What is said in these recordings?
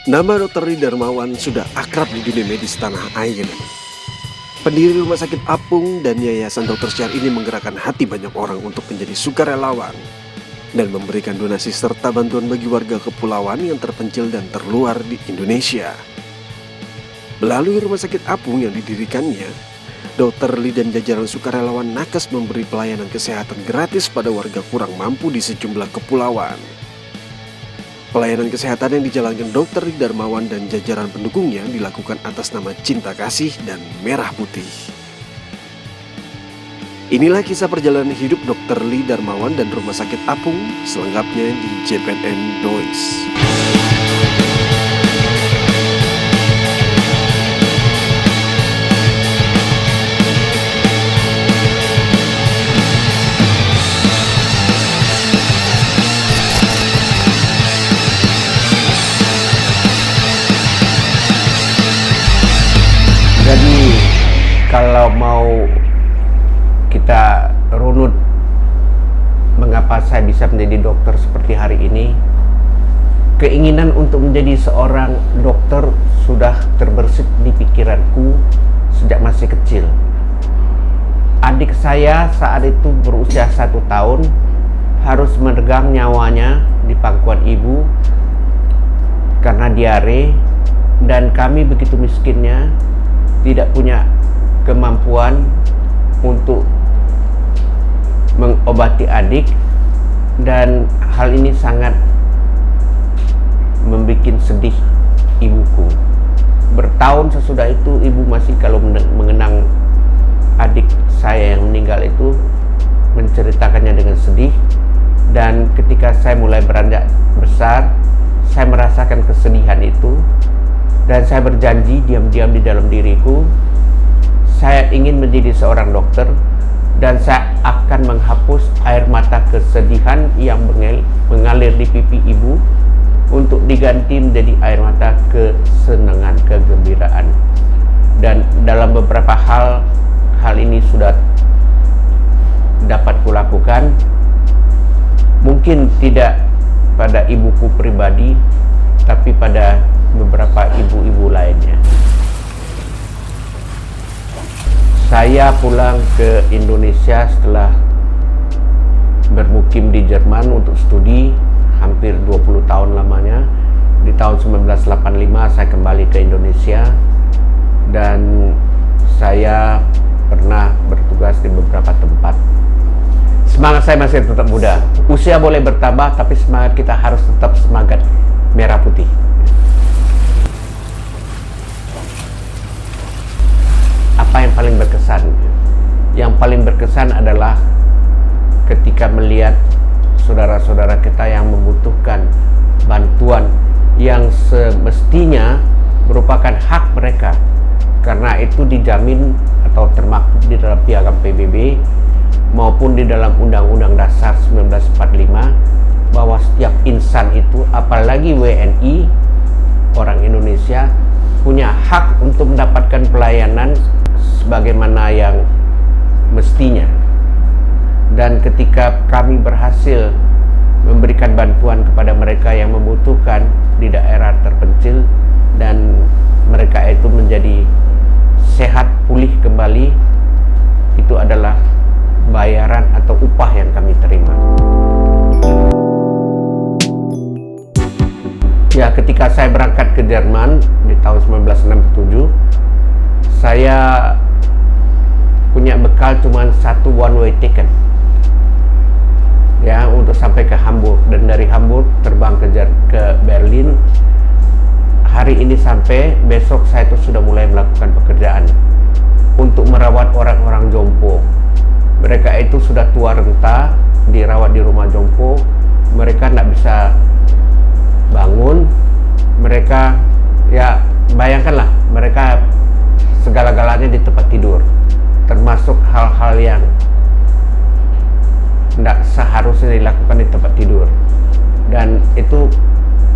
Nama Dr. Lee Darmawan sudah akrab di dunia medis tanah air. Pendiri Rumah Sakit Apung dan Yayasan Dr. Syar ini menggerakkan hati banyak orang untuk menjadi sukarelawan dan memberikan donasi serta bantuan bagi warga kepulauan yang terpencil dan terluar di Indonesia. Melalui Rumah Sakit Apung yang didirikannya, Dr. Lee dan jajaran sukarelawan nakes memberi pelayanan kesehatan gratis pada warga kurang mampu di sejumlah kepulauan. Pelayanan kesehatan yang dijalankan Dr. Lee Darmawan dan jajaran pendukungnya dilakukan atas nama Cinta Kasih dan Merah Putih. Inilah kisah perjalanan hidup Dr. Lee Darmawan dan Rumah Sakit Apung selengkapnya di JPNN Noise. Jadi kalau mau kita runut mengapa saya bisa menjadi dokter seperti hari ini, keinginan untuk menjadi seorang dokter sudah terbersit di pikiranku sejak masih kecil. Adik saya saat itu berusia 1 tahun harus meregang nyawanya di pangkuan ibu karena diare, dan kami begitu miskinnya tidak punya kemampuan untuk mengobati adik, dan hal ini sangat membuat sedih ibuku. Bertahun sesudah itu ibu masih kalau mengenang adik saya yang meninggal itu menceritakannya dengan sedih, dan ketika saya mulai beranjak besar saya merasakan kesedihan itu. Dan saya berjanji diam-diam di dalam diriku, saya ingin menjadi seorang dokter dan saya akan menghapus air mata kesedihan yang mengalir di pipi ibu untuk diganti menjadi air mata kesenangan, kegembiraan. Dan dalam beberapa hal ini sudah dapat kulakukan. Mungkin tidak pada ibuku pribadi, tapi pada beberapa ibu-ibu lainnya. Saya pulang ke Indonesia setelah bermukim di Jerman untuk studi hampir 20 tahun lamanya. Di tahun 1985 saya kembali ke Indonesia dan saya pernah bertugas di beberapa tempat. Semangat saya masih tetap muda. Usia boleh bertambah, tapi semangat kita harus tetap semangat merah putih. Apa yang paling berkesan? Yang paling berkesan adalah ketika melihat saudara-saudara kita yang membutuhkan bantuan yang semestinya merupakan hak mereka, karena itu dijamin atau termaktub di dalam Piagam PBB maupun di dalam Undang-Undang Dasar 1945 bahwa setiap insan itu, apalagi WNI, orang Indonesia, punya hak untuk mendapatkan pelayanan sebagaimana yang mestinya. Dan ketika kami berhasil memberikan bantuan kepada mereka yang membutuhkan di daerah terpencil dan mereka itu menjadi sehat, pulih kembali, itu adalah bayaran atau upah yang kami terima. Ya, ketika saya berangkat ke Jerman di tahun 1967, saya punya bekal cuma satu one way ticket ya untuk sampai ke Hamburg, dan dari Hamburg terbang ke Berlin. Hari ini sampai, besok saya itu sudah mulai melakukan pekerjaan untuk merawat orang-orang jompo. Mereka itu sudah tua renta, dirawat di rumah jompo. Mereka tidak bisa bangun. Mereka, ya bayangkanlah, mereka segala-galanya di tempat tidur, termasuk hal-hal yang tidak seharusnya dilakukan di tempat tidur, dan itu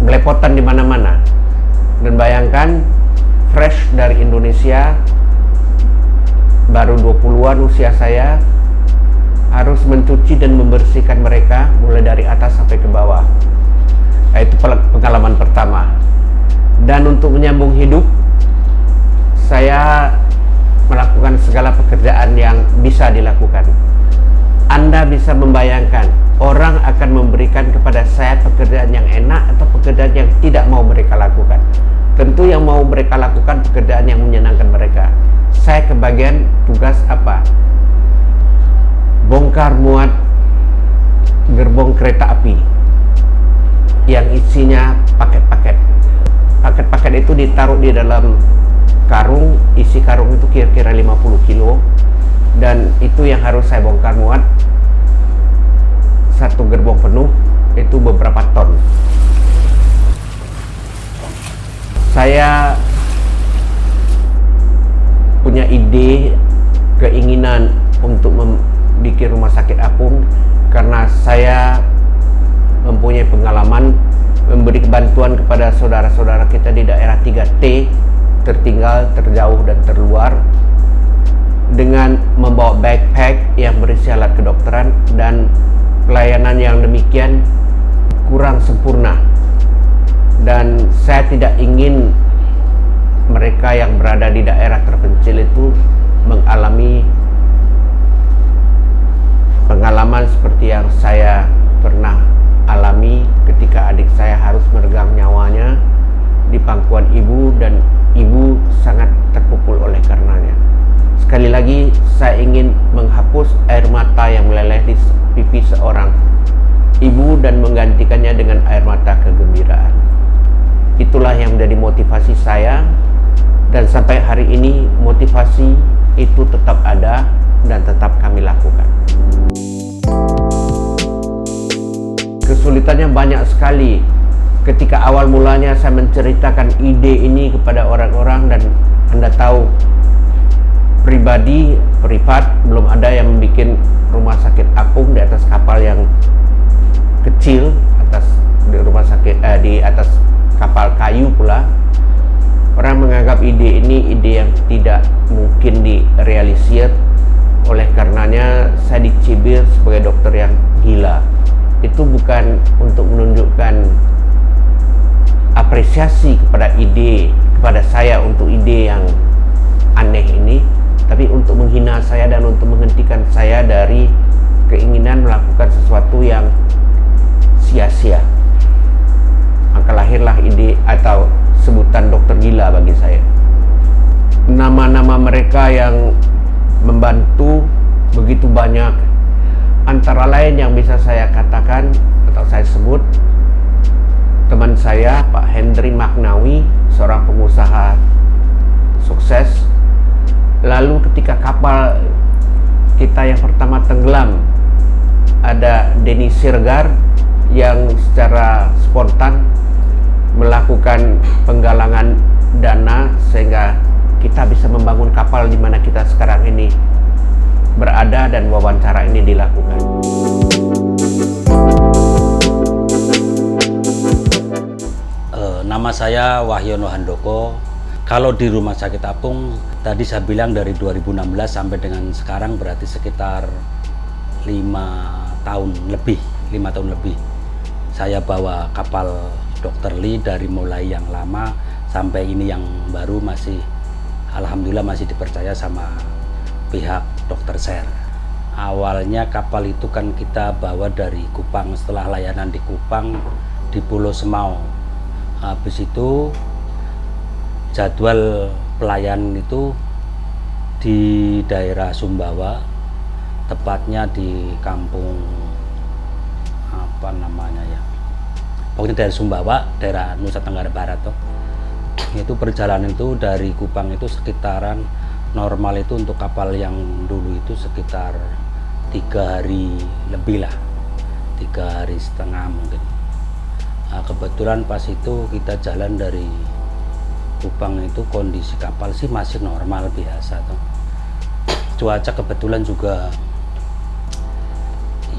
belepotan di mana-mana. Dan bayangkan, fresh dari Indonesia, baru 20-an usia saya, harus mencuci dan membersihkan mereka mulai dari atas sampai ke bawah. Itu pengalaman pertama. Dan untuk menyambung hidup, saya melakukan segala pekerjaan yang bisa dilakukan. Anda bisa membayangkan orang akan memberikan kepada saya pekerjaan yang enak atau pekerjaan yang tidak mau mereka lakukan. Tentu yang mau mereka lakukan pekerjaan yang menyenangkan mereka. Saya kebagian tugas apa? Bongkar muat gerbong kereta api yang isinya paket-paket. Paket-paket itu ditaruh di dalam karung, isi karung itu kira-kira 50 kilo, dan itu yang harus saya bongkar muat. Satu gerbong penuh itu beberapa ton. Saya punya ide, keinginan untuk membuat rumah sakit apung karena saya mempunyai pengalaman memberi bantuan kepada saudara-saudara kita di daerah 3T, tertinggal, terjauh, dan terluar, dengan membawa backpack yang berisi alat kedokteran, dan pelayanan yang demikian kurang sempurna. Dan saya tidak ingin mereka yang berada di daerah terpencil itu mengalami pengalaman seperti yang saya pernah alami ketika adik saya harus meregang nyawanya di pangkuan ibu, dan ibu sangat terpukul oleh karenanya. Sekali lagi, saya ingin menghapus air mata yang meleleh di pipi seorang ibu dan menggantikannya dengan air mata kegembiraan. Itulah yang menjadi motivasi saya, dan sampai hari ini motivasi itu tetap ada dan tetap kami lakukan. Kesulitannya banyak sekali. Ketika awal mulanya saya menceritakan ide ini kepada orang-orang, dan Anda tahu, pribadi, privat, belum ada yang membuat rumah sakit apung di atas kapal yang kecil, di atas kapal kayu pula. Orang menganggap ide ini ide yang tidak mungkin direalisir. Oleh karenanya saya dicibir sebagai dokter yang gila. Itu bukan untuk menunjukkan apresiasi kepada saya untuk ide yang aneh ini, tapi untuk menghina saya dan untuk menghentikan saya dari keinginan melakukan sesuatu yang sia-sia. Maka lahirlah ide atau sebutan dokter gila bagi saya. Nama-nama mereka yang membantu begitu banyak. Antara lain yang bisa saya katakan atau saya sebut, teman saya Pak Hendri Maknawi, seorang pengusaha sukses. Lalu ketika kapal kita yang pertama tenggelam, ada Denny Sirgar yang secara spontan melakukan penggalangan dana sehingga kita bisa membangun kapal di mana kita sekarang ini berada, dan wawancara ini dilakukan. Nama saya Wahyono Handoko. Kalau di Rumah Sakit Apung, tadi saya bilang dari 2016 sampai dengan sekarang berarti sekitar 5 tahun lebih. Saya bawa kapal Dr. Lee dari mulai yang lama sampai ini yang baru, masih alhamdulillah masih dipercaya sama pihak Dr. Ser. Awalnya kapal itu kan kita bawa dari Kupang, setelah layanan di Kupang di Pulau Semau. Habis itu jadwal pelayanan itu di daerah Sumbawa, tepatnya di kampung apa namanya ya, pokoknya daerah Sumbawa, daerah Nusa Tenggara Barat tuh. Itu perjalanan itu dari Kupang itu sekitaran normal itu untuk kapal yang dulu itu sekitar 3 hari lebih lah, 3 hari setengah mungkin. Nah, kebetulan pas itu kita jalan dari Kupang itu kondisi kapal sih masih normal biasa tuh. Cuaca kebetulan juga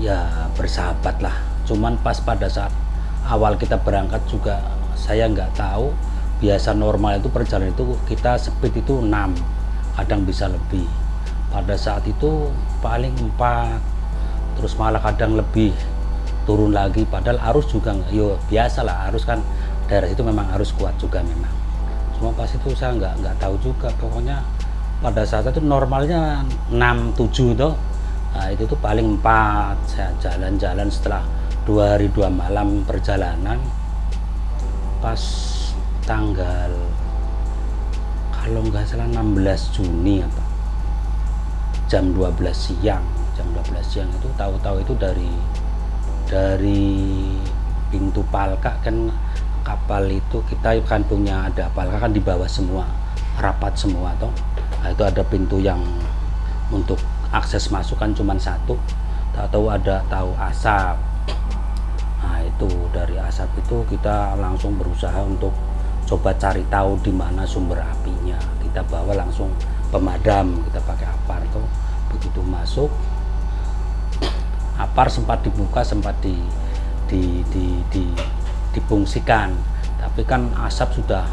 ya bersahabat lah. Cuman pas pada saat awal kita berangkat juga saya nggak tahu, biasa normal itu perjalanan itu kita speed itu 6, kadang bisa lebih. Pada saat itu paling 4, terus malah kadang lebih turun lagi, padahal arus juga yo biasa lah, arus kan daerah itu memang harus kuat juga memang. Cuma pas itu saya nggak tahu juga, pokoknya pada saat itu normalnya 6-7 tuh. Nah, itu tuh paling 4. Saya jalan-jalan setelah 2 hari 2 malam perjalanan, pas tanggal kalau nggak salah 16 Juni apa, jam 12 siang itu tahu-tahu itu dari pintu Palka kan, kapal itu kita kan punya ada Palka kan di bawah semua, rapat semua toh. Nah, itu ada pintu yang untuk akses masuk kan cuma satu, tahu tahu asap. Nah, itu dari asap itu kita langsung berusaha untuk coba cari tahu di mana sumber apinya. Kita bawa langsung pemadam, kita pakai apar tuh. Begitu masuk, apar sempat dibuka, sempat difungsikan, tapi kan asap sudah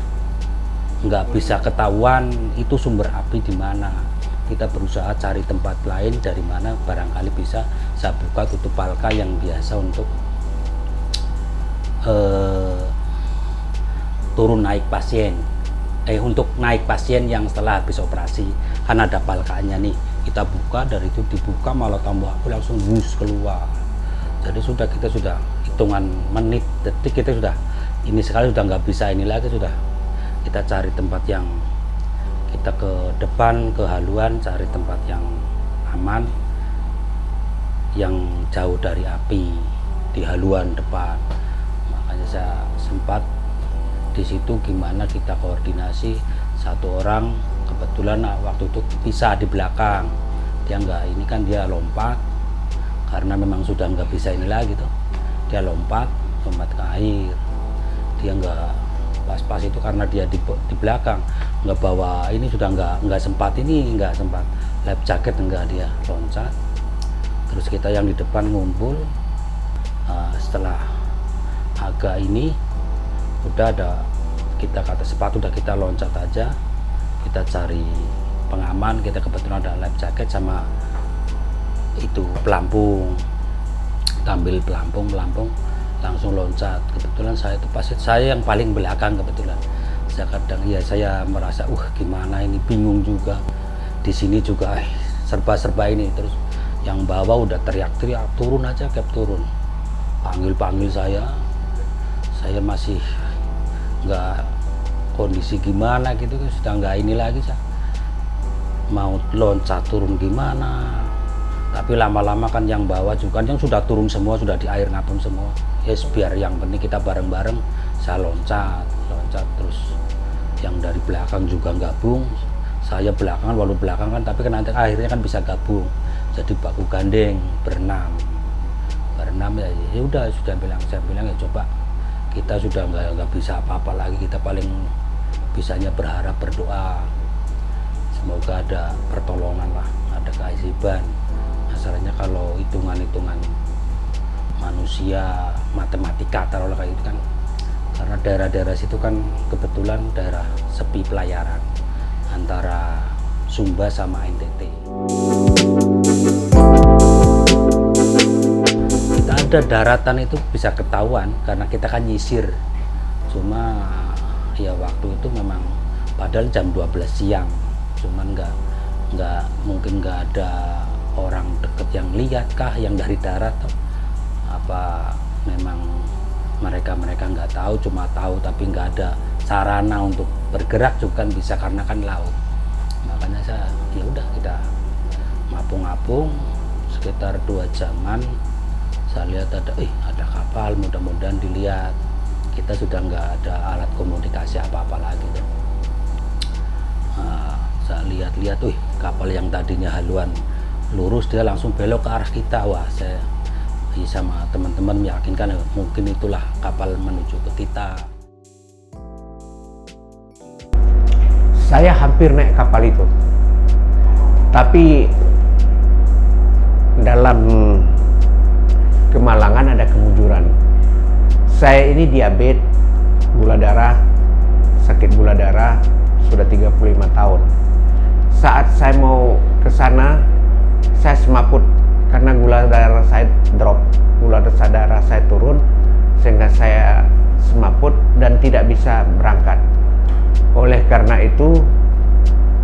nggak bisa ketahuan itu sumber api di mana. Kita berusaha cari tempat lain dari mana barangkali bisa saya buka tutup Palka yang biasa untuk turun naik pasien, untuk naik pasien yang setelah habis operasi kan ada Palkanya nih, kita buka, dari itu dibuka malah tambah aku langsung bus keluar. Jadi kita sudah hitungan menit detik kita sudah ini sekali sudah nggak bisa ini lagi, sudah kita cari tempat yang kita ke depan, ke haluan, cari tempat yang aman, yang jauh dari api di haluan depan. Makanya saya sempat di situ gimana kita koordinasi, satu orang kebetulan waktu itu bisa di belakang, dia nggak ini kan, dia lompat karena memang sudah nggak bisa ini lagi tuh, dia lompat ke air. Dia nggak pas itu karena dia di belakang nggak bawa ini, sudah nggak sempat life jacket, enggak, dia loncat. Terus kita yang di depan ngumpul. Setelah agak ini udah ada, kita kata sepatu udah kita loncat aja, kita cari pengaman, kita kebetulan ada life jacket sama itu pelampung, ambil pelampung langsung loncat. Kebetulan saya itu pas saya yang paling belakang, kebetulan saya kadang ya saya merasa gimana ini, bingung juga di sini juga serba ini. Terus yang bawah udah teriak-teriak turun aja, turun, panggil saya masih nggak kondisi gimana gitu, sudah nggak ini lagi, saya mau loncat turun gimana. Tapi lama-lama kan yang bawah juga yang sudah turun semua, sudah di air ngapung semua. Yes, biar yang penting kita bareng-bareng, saya loncat terus yang dari belakang juga gabung. Saya belakangan, walau belakangan tapi kan nanti akhirnya kan bisa gabung. Jadi baku gandeng berenam ya udah, saya bilang ya coba, kita sudah nggak bisa apa-apa lagi, kita paling bisanya berharap, berdoa semoga ada pertolongan lah, ada keajaiban. Masalahnya kalau hitungan manusia, matematika taruhlah kayak gitu kan, karena daerah-daerah situ kan kebetulan daerah sepi pelayaran antara Sumba sama NTT. Kita ada daratan itu bisa ketahuan karena kita kan nyisir, cuma ya waktu itu memang padahal jam 12 siang, cuman nggak mungkin nggak ada orang deket yang lihat kah, yang dari darat apa memang mereka nggak tahu, cuma tahu tapi nggak ada sarana untuk bergerak juga kan bisa karena kan laut. Makanya saya ya udah, kita ngapung sekitar 2 jaman. Saya lihat ada kapal, mudah-mudahan dilihat. Kita sudah nggak ada alat komunikasi apa-apa lagi tuh. Nah, saya lihat kapal yang tadinya haluan lurus dia langsung belok ke arah kita. Wah, saya sama teman-teman meyakinkan mungkin itulah kapal menuju ke kita. Saya hampir naik kapal itu, tapi dalam kemalangan ada kemujuran. Saya ini diabetes, gula darah, sakit gula darah sudah 35 tahun. Saat saya mau ke sana, saya semaput karena gula darah saya drop, gula darah saya turun, sehingga saya semaput dan tidak bisa berangkat. Oleh karena itu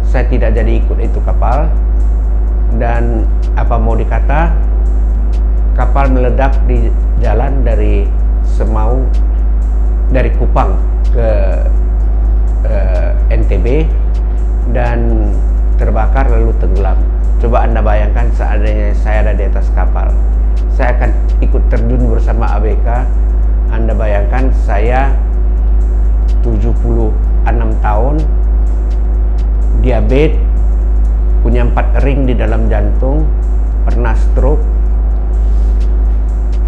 saya tidak jadi ikut itu kapal, dan apa mau dikata, kapal meledak di jalan dari Semau, dari Kupang ke NTB, dan terbakar lalu tenggelam. Coba Anda bayangkan seandainya saya ada di atas kapal, saya akan ikut terjun bersama ABK. Anda bayangkan saya 76 tahun, diabetes, punya 4 ring di dalam jantung, pernah stroke,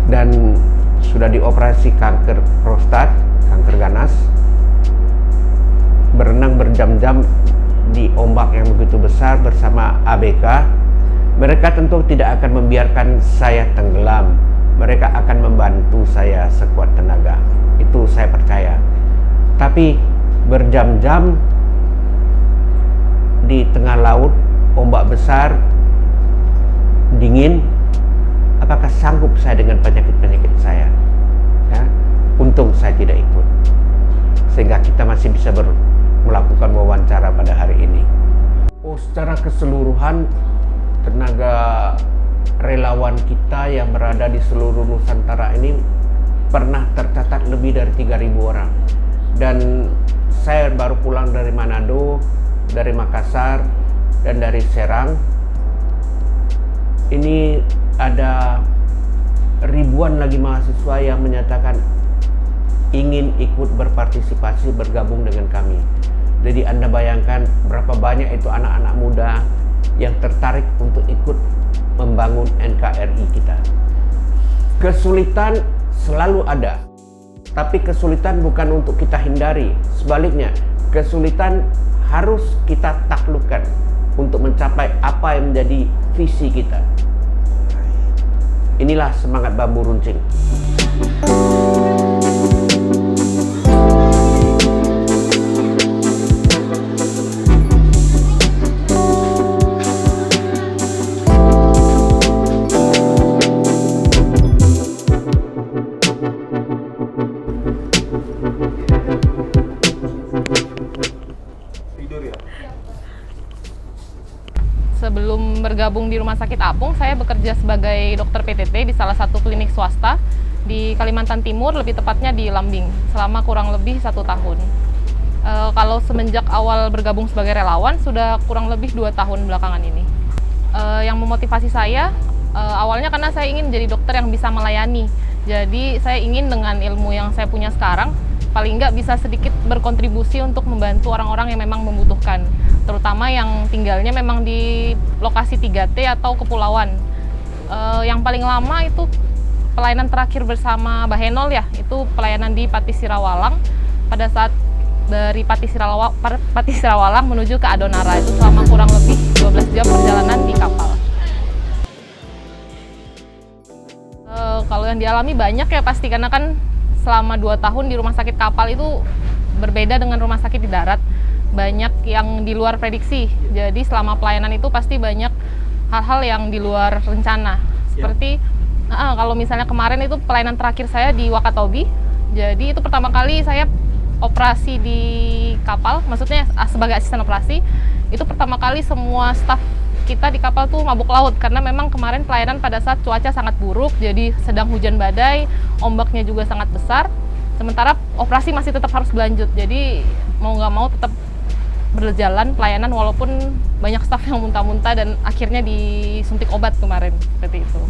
dan sudah dioperasi kanker prostat, kanker ganas, berenang berjam-jam di ombak yang begitu besar bersama ABK. Mereka tentu tidak akan membiarkan saya tenggelam. Mereka akan membantu saya sekuat tenaga. Itu saya percaya. Tapi berjam-jam di tengah laut, ombak besar, dingin, apakah sanggup saya dengan penyakit-penyakit saya? Ya? Untung saya tidak ikut, sehingga kita masih bisa melakukan wawancara pada hari ini. Oh, secara keseluruhan tenaga relawan kita yang berada di seluruh Nusantara ini pernah tercatat lebih dari 3.000 orang. Dan saya baru pulang dari Manado, dari Makassar, dan dari Serang. Ini ada ribuan lagi mahasiswa yang menyatakan ingin ikut berpartisipasi, bergabung dengan kami. Jadi Anda bayangkan berapa banyak itu anak-anak muda yang tertarik untuk ikut membangun NKRI kita. Kesulitan selalu ada, tapi kesulitan bukan untuk kita hindari. Sebaliknya, kesulitan harus kita taklukkan untuk mencapai apa yang menjadi visi kita. Inilah semangat Bambu Runcing. Sebelum bergabung di Rumah Sakit Apung, saya bekerja sebagai dokter PTT di salah satu klinik swasta di Kalimantan Timur, lebih tepatnya di Lambing, selama kurang lebih 1 tahun. Kalau semenjak awal bergabung sebagai relawan, sudah kurang lebih 2 tahun belakangan ini. Yang memotivasi saya, awalnya karena saya ingin menjadi dokter yang bisa melayani. Jadi saya ingin dengan ilmu yang saya punya sekarang, paling nggak bisa sedikit berkontribusi untuk membantu orang-orang yang memang membutuhkan, terutama yang tinggalnya memang di lokasi 3T atau kepulauan. Yang paling lama itu pelayanan terakhir bersama Bahenol ya, itu pelayanan di Pati Sirawalang, pada saat dari Pati Sirawalang menuju ke Adonara, itu selama kurang lebih 12 jam perjalanan di kapal. Kalau yang dialami banyak ya pasti, karena kan selama 2 tahun di rumah sakit kapal itu berbeda dengan rumah sakit di darat. Banyak yang di luar prediksi. Jadi selama pelayanan itu pasti banyak hal-hal yang di luar rencana. Seperti kalau misalnya kemarin itu pelayanan terakhir saya di Wakatobi. Jadi itu pertama kali saya operasi di kapal, maksudnya sebagai asisten operasi. Itu pertama kali semua staf kita di kapal tuh mabuk laut, karena memang kemarin pelayanan pada saat cuaca sangat buruk, jadi sedang hujan badai, ombaknya juga sangat besar, sementara operasi masih tetap harus berlanjut. Jadi mau nggak mau tetap berjalan pelayanan walaupun banyak staf yang muntah-muntah dan akhirnya disuntik obat kemarin, seperti itu.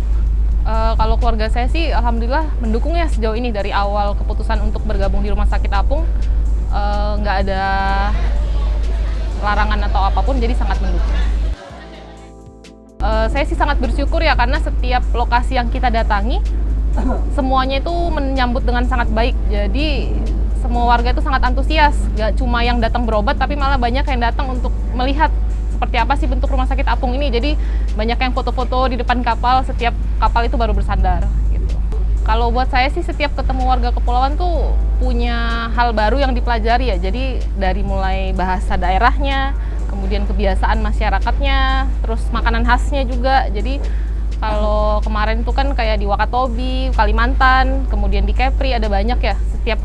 Kalau keluarga saya sih alhamdulillah mendukung ya sejauh ini. Dari awal keputusan untuk bergabung di Rumah Sakit Apung nggak ada larangan atau apapun, jadi sangat mendukung. Saya sih sangat bersyukur ya, karena setiap lokasi yang kita datangi semuanya itu menyambut dengan sangat baik. Jadi semua warga itu sangat antusias, gak cuma yang datang berobat, tapi malah banyak yang datang untuk melihat seperti apa sih bentuk Rumah Sakit Apung ini. Jadi banyak yang foto-foto di depan kapal setiap kapal itu baru bersandar gitu. Kalau buat saya sih setiap ketemu warga kepulauan tuh punya hal baru yang dipelajari ya. Jadi dari mulai bahasa daerahnya, kemudian kebiasaan masyarakatnya, terus makanan khasnya juga. Jadi kalau kemarin itu kan kayak di Wakatobi, Kalimantan, kemudian di Kepri ada banyak ya. Setiap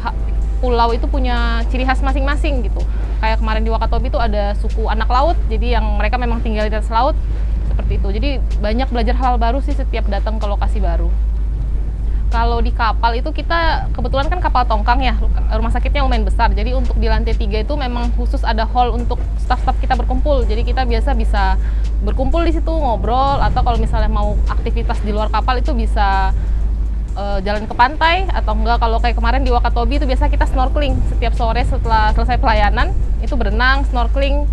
pulau itu punya ciri khas masing-masing gitu. Kayak kemarin di Wakatobi itu ada suku anak laut, jadi yang mereka memang tinggal di atas laut, seperti itu. Jadi banyak belajar hal baru sih setiap datang ke lokasi baru. Kalau di kapal itu kita, kebetulan kan kapal tongkang ya, rumah sakitnya lumayan besar. Jadi untuk di lantai 3 itu memang khusus ada hall untuk staf-staf kita berkumpul. Jadi kita biasa bisa berkumpul di situ, ngobrol, atau kalau misalnya mau aktivitas di luar kapal itu bisa jalan ke pantai, atau enggak kalau kayak kemarin di Wakatobi itu biasa kita snorkeling. Setiap sore setelah selesai pelayanan, itu berenang, snorkeling,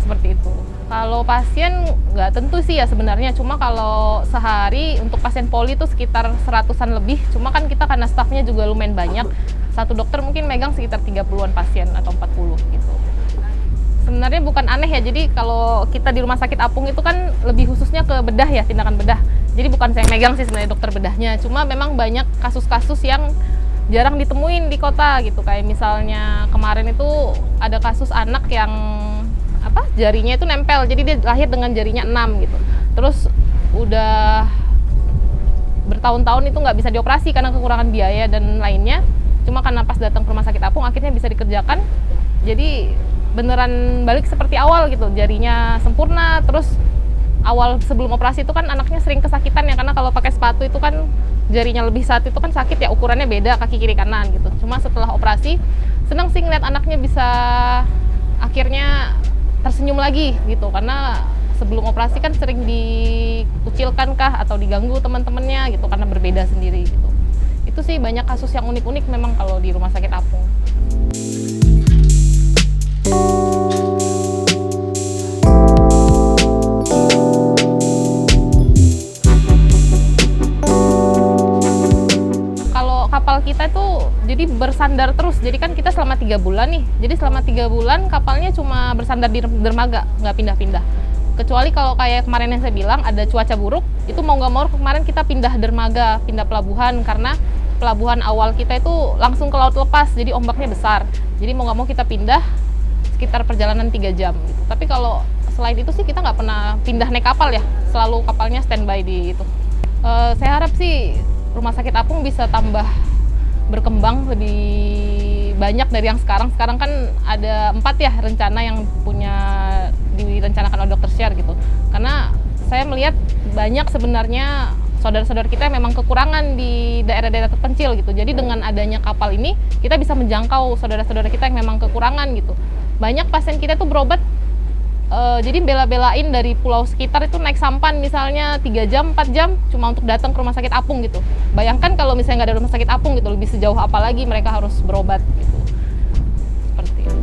seperti itu. Kalau pasien nggak tentu sih ya sebenarnya, cuma kalau sehari untuk pasien poli itu sekitar 100-an lebih, cuma kan kita karena stafnya juga lumayan banyak, satu dokter mungkin megang sekitar 30-an pasien atau 40 gitu. Sebenarnya bukan aneh ya, jadi kalau kita di rumah sakit apung itu kan lebih khususnya ke bedah ya, tindakan bedah. Jadi bukan saya megang sih sebenarnya dokter bedahnya, cuma memang banyak kasus-kasus yang jarang ditemuin di kota gitu. Kayak misalnya kemarin itu ada kasus anak yang jarinya itu nempel, jadi dia lahir dengan jarinya 6 gitu. Terus udah bertahun-tahun itu nggak bisa dioperasi karena kekurangan biaya dan lainnya. Cuma karena pas datang ke rumah sakit apung akhirnya bisa dikerjakan. Jadi beneran balik seperti awal gitu, jarinya sempurna. Terus awal sebelum operasi itu kan anaknya sering kesakitan ya, karena kalau pakai sepatu itu kan jarinya lebih saat itu kan sakit ya, ukurannya beda kaki kiri kanan gitu. Cuma setelah operasi senang sih ngeliat anaknya bisa akhirnya tersenyum lagi gitu, karena sebelum operasi kan sering dikucilkan kah atau diganggu teman-temannya gitu karena berbeda sendiri gitu. Itu sih banyak kasus yang unik-unik memang kalau di rumah sakit apung. Kapal kita tuh jadi bersandar terus, jadi kan kita selama 3 bulan nih, jadi selama 3 bulan kapalnya cuma bersandar di dermaga, nggak pindah-pindah. Kecuali kalau kayak kemarin yang saya bilang ada cuaca buruk, itu mau nggak mau kemarin kita pindah dermaga, pindah pelabuhan, karena pelabuhan awal kita itu langsung ke laut lepas, jadi ombaknya besar. Jadi mau nggak mau kita pindah sekitar perjalanan 3 jam gitu. Tapi kalau selain itu sih kita nggak pernah pindah naik kapal ya, selalu kapalnya standby di itu. Saya harap sih rumah sakit apung bisa tambah berkembang lebih banyak dari yang sekarang. Sekarang kan ada 4 ya rencana yang direncanakan oleh Dr. Syar gitu. Karena saya melihat banyak sebenarnya saudara-saudara kita yang memang kekurangan di daerah-daerah terpencil gitu. Jadi dengan adanya kapal ini kita bisa menjangkau saudara-saudara kita yang memang kekurangan gitu. Banyak pasien kita tuh berobat jadi bela-belain dari pulau sekitar itu naik sampan misalnya 3 jam, 4 jam cuma untuk datang ke rumah sakit apung gitu. Bayangkan kalau misalnya nggak ada rumah sakit apung gitu, lebih sejauh apa lagi mereka harus berobat gitu. Seperti itu.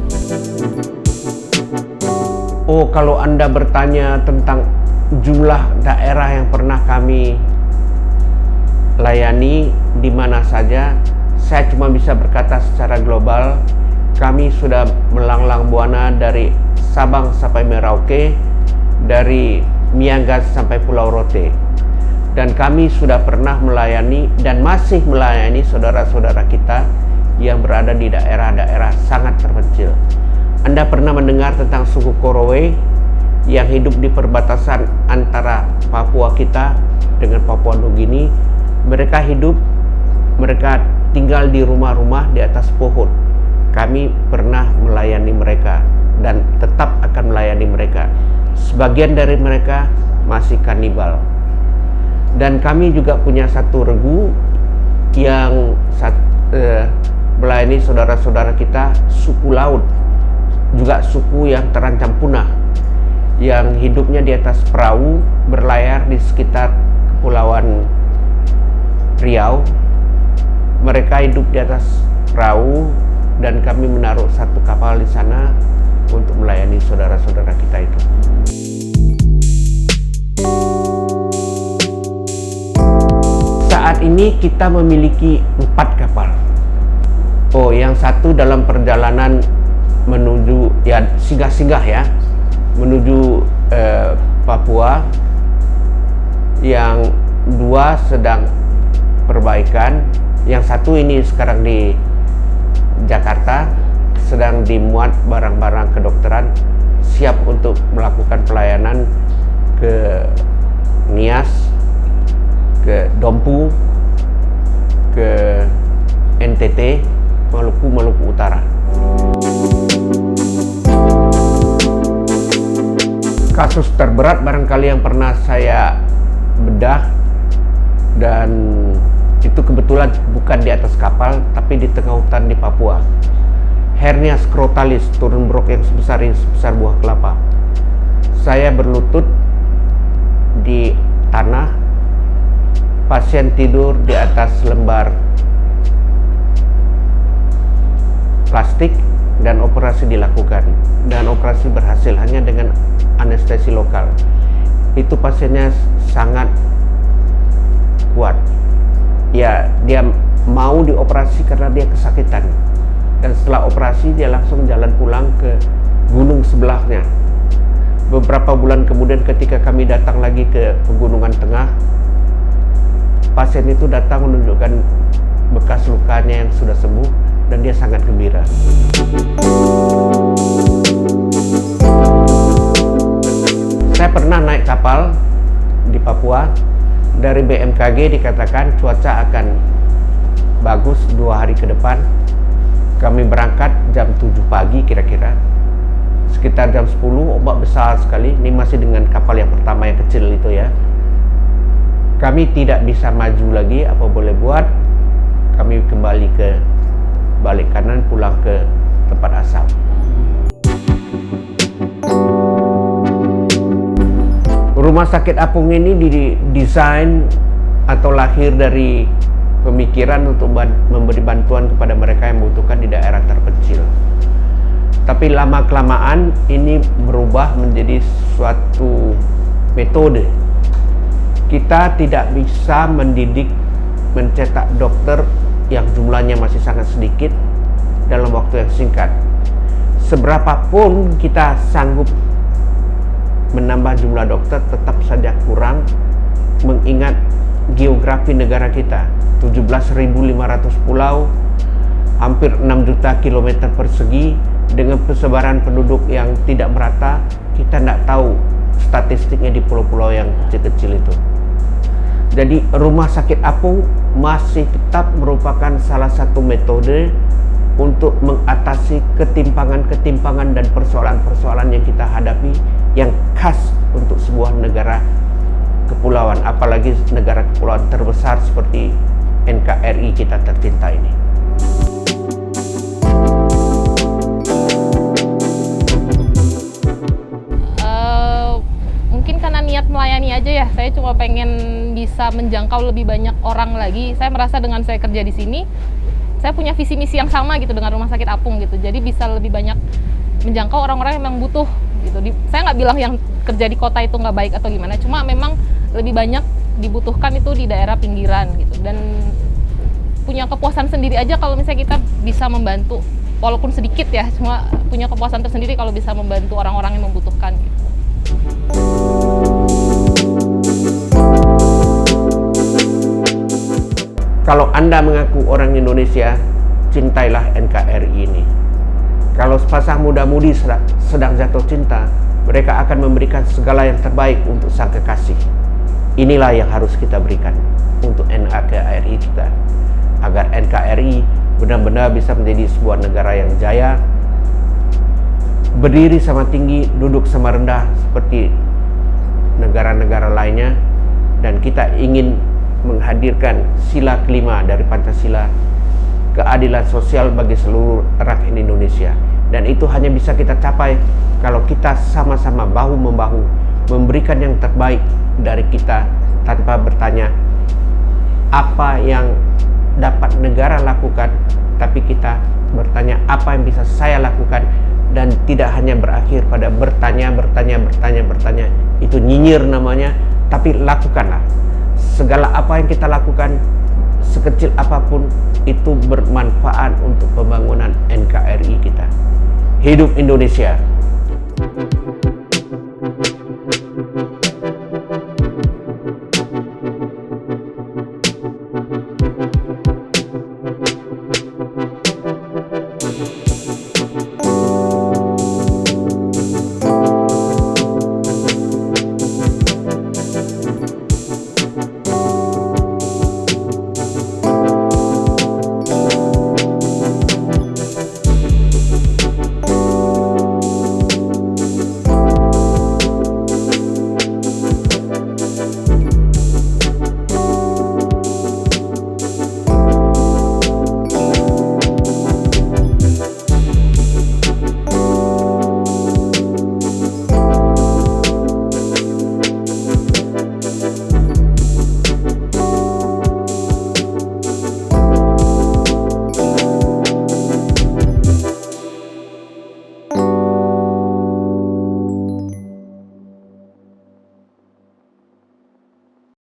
Oh, kalau Anda bertanya tentang jumlah daerah yang pernah kami layani di mana saja, saya cuma bisa berkata secara global, kami sudah melanglang buana dari Sabang sampai Merauke, dari Miangas sampai Pulau Rote. Dan kami sudah pernah melayani dan masih melayani saudara-saudara kita yang berada di daerah-daerah sangat terpencil. Anda pernah mendengar tentang suku Korowe yang hidup di perbatasan antara Papua kita dengan Papua Nugini. Mereka tinggal di rumah-rumah di atas pohon. Kami pernah melayani mereka dan tetap akan melayani mereka. Sebagian dari mereka masih kanibal. Dan kami juga punya satu regu yang melayani saudara-saudara kita suku laut, juga suku yang terancam punah, yang hidupnya di atas perahu berlayar di sekitar Kepulauan Riau. Mereka hidup di atas perahu dan kami menaruh satu kapal di sana untuk melayani saudara-saudara kita itu. Saat ini kita memiliki 4 kapal. Oh, yang satu dalam perjalanan menuju ya singgah-singgah ya, menuju Papua. Yang 2 sedang perbaikan. Yang satu ini sekarang di Jakarta, sedang dimuat barang-barang kedokteran, siap untuk melakukan pelayanan ke Nias, ke Dompu, ke NTT, Maluku Utara. Kasus terberat barangkali yang pernah saya bedah, dan itu kebetulan bukan di atas kapal tapi di tengah hutan di Papua. Hernia skrotalis, turun brok yang sebesar buah kelapa. Saya berlutut di tanah, pasien tidur di atas lembar plastik, dan operasi dilakukan, dan operasi berhasil hanya dengan anestesi lokal. Itu pasiennya sangat kuat. Ya, dia mau dioperasi karena dia kesakitan, dan setelah operasi dia langsung jalan pulang ke gunung sebelahnya. Beberapa bulan kemudian ketika kami datang lagi ke Pegunungan Tengah, pasien itu datang menunjukkan bekas lukanya yang sudah sembuh, dan dia sangat gembira. Saya pernah naik kapal di Papua. Dari BMKG dikatakan cuaca akan bagus 2 hari ke depan. Kami berangkat jam 7 pagi kira-kira. Sekitar jam 10 ombak besar sekali. Ini masih dengan kapal yang pertama yang kecil itu ya. Kami tidak bisa maju lagi, apa boleh buat. Kami kembali ke balik kanan, pulang ke tempat asal. Rumah sakit apung ini didesain atau lahir dari pemikiran untuk memberi bantuan kepada mereka yang membutuhkan di daerah terpencil. Tapi lama-kelamaan ini berubah menjadi suatu metode. Kita tidak bisa mencetak dokter yang jumlahnya masih sangat sedikit dalam waktu yang singkat. Seberapapun kita sanggup menambah jumlah dokter, tetap saja kurang, mengingat geografi negara kita, 17.500 pulau, hampir 6 juta kilometer persegi, dengan persebaran penduduk yang tidak merata. Kita tidak tahu statistiknya di pulau-pulau yang kecil-kecil itu. Jadi rumah sakit apung masih tetap merupakan salah satu metode untuk mengatasi ketimpangan-ketimpangan dan persoalan-persoalan yang kita hadapi, yang khas untuk sebuah negara kepulauan, apalagi negara kepulauan terbesar seperti NKRI kita tercinta ini. Mungkin karena niat melayani aja ya, saya cuma pengen bisa menjangkau lebih banyak orang lagi. Saya merasa dengan saya kerja di sini, saya punya visi misi yang sama gitu dengan rumah sakit apung gitu. Jadi bisa lebih banyak menjangkau orang-orang yang memang butuh gitu. Saya nggak bilang yang kerja di kota itu nggak baik atau gimana, cuma memang lebih banyak dibutuhkan itu di daerah pinggiran gitu. Dan punya kepuasan sendiri aja kalau misalnya kita bisa membantu, walaupun sedikit ya, cuma punya kepuasan tersendiri kalau bisa membantu orang-orang yang membutuhkan gitu. Kalau Anda mengaku orang Indonesia, cintailah NKRI ini. Kalau sepasang muda-mudi sedang jatuh cinta, mereka akan memberikan segala yang terbaik untuk sang kekasih. Inilah yang harus kita berikan untuk NKRI kita, agar NKRI benar-benar bisa menjadi sebuah negara yang jaya, berdiri sama tinggi, duduk sama rendah seperti negara-negara lainnya. Dan kita ingin menghadirkan sila kelima dari Pancasila, keadilan sosial bagi seluruh rakyat Indonesia. Dan itu hanya bisa kita capai kalau kita sama-sama bahu-membahu memberikan yang terbaik dari kita, tanpa bertanya apa yang dapat negara lakukan, tapi kita bertanya apa yang bisa saya lakukan, dan tidak hanya berakhir pada bertanya. Itu nyinyir namanya, tapi lakukanlah. Segala apa yang kita lakukan, sekecil apapun, itu bermanfaat untuk pembangunan NKRI kita. Hidup Indonesia!